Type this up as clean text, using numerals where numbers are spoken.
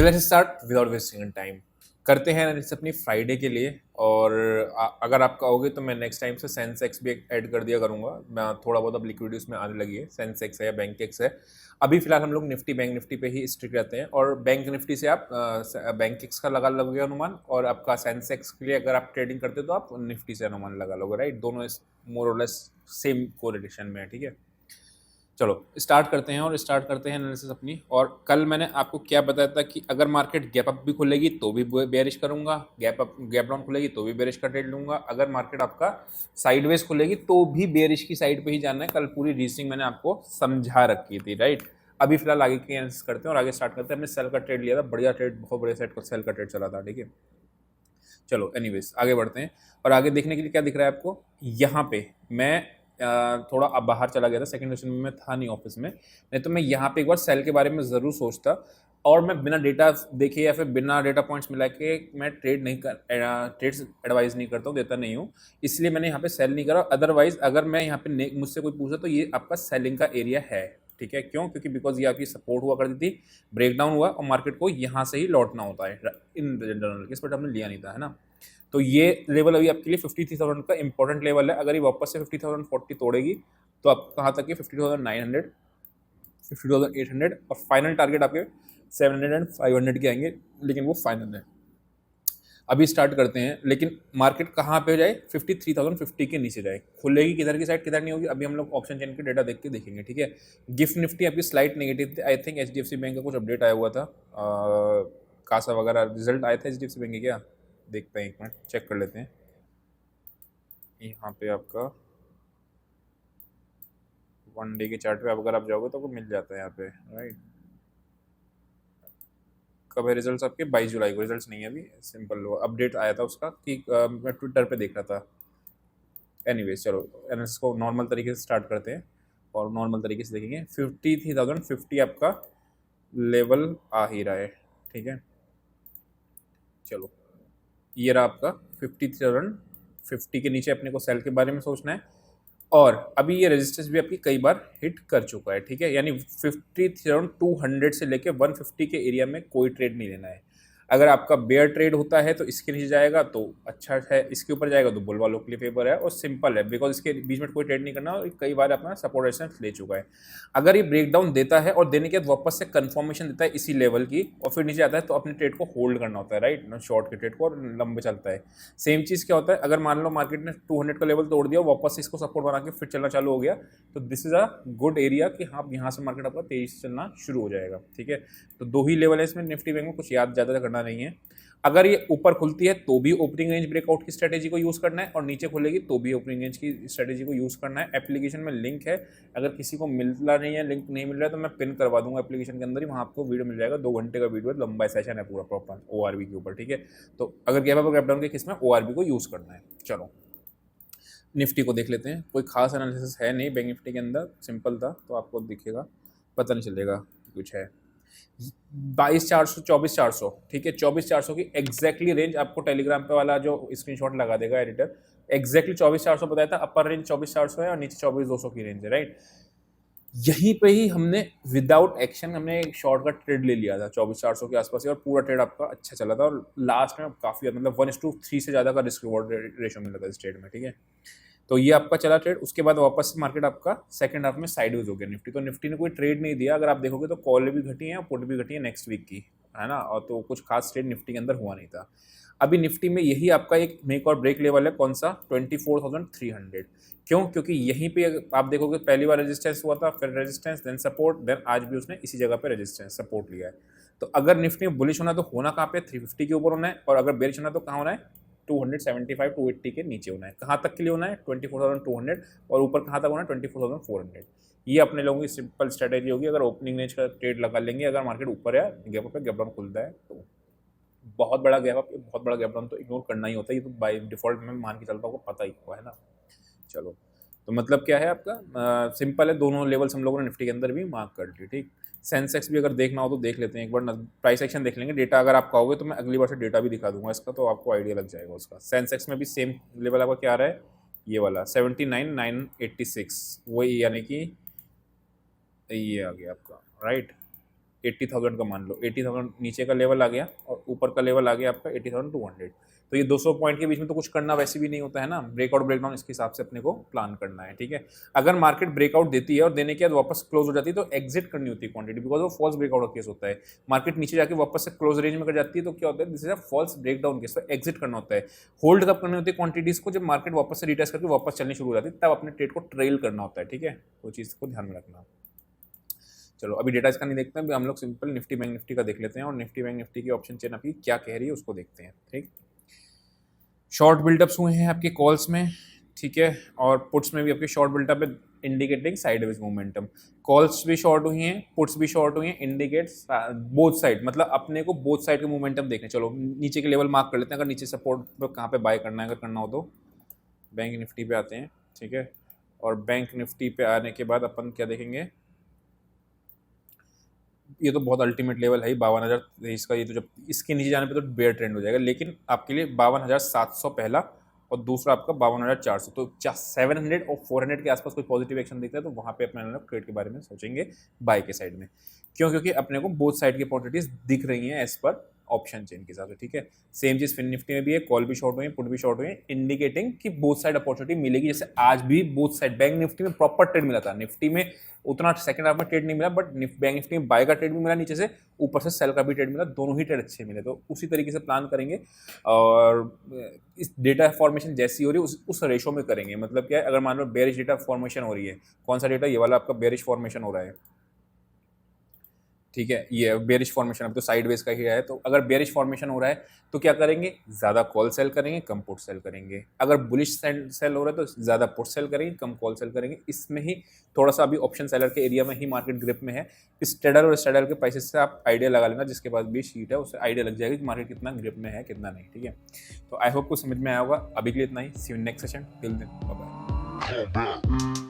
Okay, let's start without wasting time. करते हैं analysis अपनी फ्राइडे के लिए। और अगर आप कहोगे तो मैं नेक्स्ट टाइम से सेंसेक्स भी ऐड कर दिया करूंगा। मैं थोड़ा बहुत अब लिक्विडिटी उसमें आने लगी है, सेंसेक्स है या बैंक एक्स है। अभी फिलहाल हम लोग निफ्टी बैंक निफ्टी पे ही स्टिक रहते हैं। और बैंक निफ्टी से आप बैंक एक्स का लगा लोगे अनुमान, और आपका सेंसेक्स के लिए अगर आप ट्रेडिंग करते हो तो आप निफ्टी से अनुमान लगा लोगे। राइट, दोनों मोर और लेस सेम कोरिलेशन में है। ठीक है, चलो स्टार्ट करते हैं और स्टार्ट करते हैं एनालिसिस अपनी। और कल मैंने आपको क्या बताया था कि अगर मार्केट गैप अप भी खुलेगी तो भी बेरिश करूंगा, गैप डाउन खुलेगी तो भी बेरिश का ट्रेड लूंगा, अगर मार्केट आपका साइडवेज खुलेगी तो भी बेरिश की साइड पे ही जाना है। कल पूरी रीजनिंग मैंने आपको समझा रखी थी। राइट, अभी फिलहाल आगे की एनालिसिस करते हैं और आगे स्टार्ट करते हैं। हमने सेल का ट्रेड लिया था, बढ़िया ट्रेड, बहुत बढ़िया सेट का सेल का ट्रेड चला था। ठीक है, चलो एनीवेज आगे बढ़ते हैं। और आगे देखने के लिए क्या दिख रहा है आपको यहाँ पे, मैं थोड़ा अब बाहर चला गया था, सेकंड सेशन में मैं था नहीं ऑफिस में, नहीं तो मैं यहाँ पे एक बार सेल के बारे में ज़रूर सोचता। और मैं बिना डेटा देखे या फिर बिना डेटा पॉइंट्स मिला के मैं ट्रेड नहीं कर ट्रेड्स एडवाइस नहीं करता हूँ, देता नहीं हूँ। इसलिए मैंने यहाँ पे सेल नहीं करा। अदरवाइज अगर मैं यहाँ पे मुझसे कोई पूछा तो ये आपका सेलिंग का एरिया है। ठीक है, क्यों? क्योंकि बिकॉज ये आपकी सपोर्ट हुआ करती थी, ब्रेकडाउन हुआ और मार्केट को यहाँ से ही लौटना होता है इन जनरल केस, बट हमने लिया नहीं था, है ना। तो ये लेवल अभी आपके लिए 53,000 का इंपॉर्टेंट लेवल है। अगर ये वापस से 50,040 तोड़ेगी तो आप कहाँ तक है? 50,900, 50,800, और फाइनल टारगेट आपके 700 एंड 500 के आएंगे, लेकिन वो फाइनल है। अभी स्टार्ट करते हैं, लेकिन मार्केट कहाँ पे जाए? 53,050 के नीचे जाए। खुलेगी किधर की साइड, किधर नहीं होगी, अभी हम लोग ऑप्शन चेन के डेटा देख के देखेंगे। ठीक है, गिफ्ट निफ्टी आपकी स्लाइट नेगेटिव थी। आई थिंक HDFC बैंक का कुछ अपडेट आया हुआ था, कासा वगैरह रिजल्ट आए थे HDFC बैंक के क्या, देखते हैं, एक मिनट चेक कर लेते हैं। यहाँ पे आपका 1 डे के चार्ट पे अगर आप जाओगे तो आपको मिल जाता है यहाँ पे। राइट, कब है रिजल्ट्स आपके? 22 जुलाई को। रिजल्ट्स नहीं है अभी, सिंपल अपडेट आया था उसका कि मैं ट्विटर पे देख रहा था। एनीवेज चलो एनालिसिस को नॉर्मल तरीके से स्टार्ट करते हैं और नॉर्मल तरीके से देखेंगे। 53,050 आपका लेवल आ ही रहा है। ठीक है, चलो ये रहा आपका 53,050 के नीचे अपने को सेल के बारे में सोचना है। और अभी ये रेजिस्टेंस भी आपकी कई बार हिट कर चुका है। ठीक है, यानी 50,200 से लेके 150 के एरिया में कोई ट्रेड नहीं लेना है। अगर आपका बेयर ट्रेड होता है तो इसके नीचे जाएगा तो अच्छा है, इसके ऊपर जाएगा तो बुल वालों के लिए फेवर है और सिंपल है, बिकॉज इसके बीच में कोई ट्रेड नहीं करना और कई बार अपना सपोर्ट रेजिस्टेंस ले चुका है। अगर ये ब्रेकडाउन देता है और देने के बाद वापस से कंफर्मेशन देता है इसी लेवल की और फिर नीचे आता है तो अपने ट्रेड को होल्ड करना होता है। राइट, शॉर्ट के ट्रेड को, और लंबे चलता है। सेम चीज़ क्या होता है, अगर मान लो मार्केट ने 200 का लेवल तोड़ दिया, वापस से इसको सपोर्ट बना के फिर चलना चालू हो गया, तो this is a good area कि हाँ यहाँ से मार्केट आपका तेजी से चलना शुरू हो जाएगा। ठीक है, तो दो ही लेवल है इसमें निफ्टी बैंक में, कुछ याद ज़्यादा करना नहीं है। अगर ये ऊपर खुलती है तो भी ओपनिंग रेंज ब्रेकआउट की स्ट्रेटेजी को यूज़ करना है, और नीचे खुलेगी तो भी ओपनिंग रेंज की स्ट्रेटेजी को यूज़ करना है। एप्लीकेशन में लिंक है, अगर किसी को मिलना नहीं है, लिंक नहीं मिल रहा है तो मैं पिन करवा दूंगा एप्लीकेशन के अंदर ही, वहाँ आपको वीडियो मिल जाएगा। 2 घंटे का वीडियो, लंबा सेशन है पूरा प्रॉपर ORB के ऊपर। ठीक है, तो अगर गैप अप गैप डाउन के केस में ORB को यूज़ करना है। चलो निफ्टी को देख लेते हैं। कोई खास एनालिसिस है नहीं बैंक निफ्टी के अंदर, सिंपल था तो आपको दिखेगा, पता नहीं चलेगा कुछ है। 22,400 24,400, ठीक है, 24,400 की एग्जैक्टली रेंज आपको टेलीग्राम पे वाला जो स्क्रीनशॉट लगा देगा एडिटर, एग्जैक्टली 24,400 बताया था। अपर रेंज 24,400 है और नीचे 24,200 की रेंज है। राइट, यहीं पे ही हमने विदाउट एक्शन हमने एक शॉर्ट का ट्रेड ले लिया था 24,400 के आसपास ही, और पूरा ट्रेड आपका अच्छा चला था और लास्ट में काफी मतलब 1:3 से ज्यादा का रिस्क रिवॉर्ड रेशियो मिला था इस ट्रेड में। ठीक है, तो ये आपका चला ट्रेड। उसके बाद वापस मार्केट आपका सेकंड हाफ में साइडवेज हो गया निफ्टी, तो निफ्टी ने कोई ट्रेड नहीं दिया। अगर आप देखोगे तो कॉल भी घटी है और पुट भी घटी है नेक्स्ट वीक की, है ना, और तो कुछ खास ट्रेड निफ्टी के अंदर हुआ नहीं था। अभी निफ्टी में यही आपका एक मेक और ब्रेक लेवल है, कौन सा? 24,300। क्यों? क्योंकि यहीं पे आप देखोगे पहली बार रेजिस्टेंस हुआ था, फिर रेजिस्टेंस, देन सपोर्ट, देन आज भी उसने इसी जगह पे रेजिस्टेंस सपोर्ट लिया है। तो अगर निफ्टी में बुलिश होना है तो होना कहाँ पे? 350 के ऊपर होना है, और अगर बेरिश होना है तो कहाँ होना है? 275 280 के नीचे होना है। कहाँ तक के लिए होना है? 24,200, और ऊपर कहाँ तक होना है? 24,400। ये अपने लोगों की सिंपल स्ट्रेटेजी होगी अगर ओपनिंग रेंज का ट्रेड लगा लेंगे। अगर मार्केट ऊपर है, गैप अप पे गैप डाउन खुलता है तो बहुत बड़ा गैप अप, बहुत बड़ा गैप डाउन तो इग्नोर करना ही होता है, ये तो बाय डिफॉल्ट में मान के चलता हूँ, पता ही हुआ है ना। चलो, तो मतलब क्या है आपका, सिंपल है, दोनों लेवल्स हम लोगों ने निफ्टी के अंदर भी मार्क कर ली। ठीक, सेंसेक्स भी अगर देखना हो तो देख लेते हैं एक बार, प्राइस एक्शन देख लेंगे। डेटा अगर आप कहोगे तो मैं अगली बार से डेटा भी दिखा दूंगा इसका, तो आपको आइडिया लग जाएगा उसका। सेंसेक्स में भी सेम लेवल आपका क्या आ रहा है, ये वाला 79,986, वही यानी कि ये आ गया आपका। राइट, 80,000 का मान लो, 80,000 नीचे का लेवल आ गया और ऊपर का लेवल आ गया आपका 80,200। तो ये 200 पॉइंट के बीच में तो कुछ करना वैसे भी नहीं होता है ना, ब्रेकआउट ब्रेकडाउन इसके हिसाब से अपने को प्लान करना है, ठीक है। अगर मार्केट ब्रेकआउट देती है और देने के बाद वापस क्लोज हो जाती है तो एग्जिट करनी होती है क्वांटिटी, बिकॉज वो फॉल्स ब्रेकआउट का केस होता है। मार्केट नीचे जाके वापस से क्लोज रेंज में कर जाती है तो क्या होता है, this is a false breakdown case, तो एग्जिट करना होता है। होल्ड कब करनी होती है क्वांटिटीज को, जब मार्केट वापस से रिटेस्ट करके वापस चलनी शुरू हो जाती है तब अपने ट्रेड को ट्रेल करना होता है, ठीक है। तो चीज़ को ध्यान में रखना। चलो अभी डेटा इसका नहीं देखते हैं, अभी हम लोग सिंपल निफ्टी बैंक निफ्टी का देख लेते हैं और निफ्टी बैंक निफ्टी की ऑप्शन चेन अभी क्या कह रही है उसको देखते हैं, ठीक। शॉर्ट बिल्डअप्स हुए हैं आपके कॉल्स में, ठीक है, और पुट्स में भी आपके शॉर्ट बिल्डअप है इंडिकेटिंग साइडवेज मोमेंटम। कॉल्स भी शॉर्ट हुई हैं, पुट्स भी शॉर्ट हुई हैं, इंडिकेट्स बोथ साइड, मतलब अपने को बोथ साइड के मोमेंटम देखने। चलो नीचे के लेवल मार्क कर लेते हैं, अगर नीचे सपोर्ट पे कहाँ पे बाय करना है, अगर करना हो तो बैंक निफ्टी पे आते हैं, ठीक है। और बैंक निफ्टी पे आने के बाद अपन क्या देखेंगे, ये तो बहुत अल्टीमेट लेवल है ही 52,023 का, ये तो जब इसके नीचे जाने पे तो बेयर ट्रेंड हो जाएगा, लेकिन आपके लिए 52,700 पहला और दूसरा आपका 52,400, तो 700 और 400 के आसपास कोई पॉजिटिव एक्शन दिखता है तो वहाँ पे अपने लोग ट्रेड के बारे में सोचेंगे बाय के साइड में। क्यों? क्योंकि अपने को बोथ साइड की अपॉर्चुनिटीज दिख रही हैं एज पर ऑप्शन चेन के हिसाब से, ठीक है। सेम चीज फिन निफ्टी में भी है, कॉल भी शॉर्ट हुई है, पुट भी शॉर्ट हुई है, इंडिकेटिंग कि बोथ साइड अपॉर्चुनिटी मिलेगी। जैसे आज भी बोथ साइड, बैंक निफ्टी में प्रॉपर ट्रेड मिला था, निफ्टी में उतना सेकंड हाफ में ट्रेड नहीं मिला, बट बैंक निफ्टी में बाय का ट्रेड भी मिला नीचे से, ऊपर से सेल का भी ट्रेड मिला, दोनों ही ट्रेड अच्छे मिले। तो उसी तरीके से प्लान करेंगे और इस डेटा फॉर्मेशन जैसी हो रही है उस रेशो में करेंगे। मतलब क्या है, अगर मान लो बेरिश डेटा फॉर्मेशन हो रही है, कौन सा डेटा, ये वाला आपका बेरिश फॉर्मेशन हो रहा है, ठीक है, ये बेरिश फॉर्मेशन अब तो साइडवेज का ही है। तो अगर बेरिश फॉर्मेशन हो रहा है तो क्या करेंगे, ज़्यादा कॉल सेल करेंगे, कम पुट सेल करेंगे। अगर बुलिश सेल हो रहा है तो ज़्यादा पुट सेल करेंगे, कम कॉल सेल करेंगे। इसमें ही थोड़ा सा अभी ऑप्शन सेलर के एरिया में ही मार्केट ग्रिप में है। इस ट्रेडर और स्ट्रेडर के पैसे से आप आइडिया लगा लेना, जिसके पास भी शीट है उससे आइडिया लग जाएगा कि मार्केट कितना ग्रिप में है कितना नहीं, ठीक है। तो आई होप कुछ समझ में आया होगा। अभी के लिए इतना ही, see you next session, till then bye bye.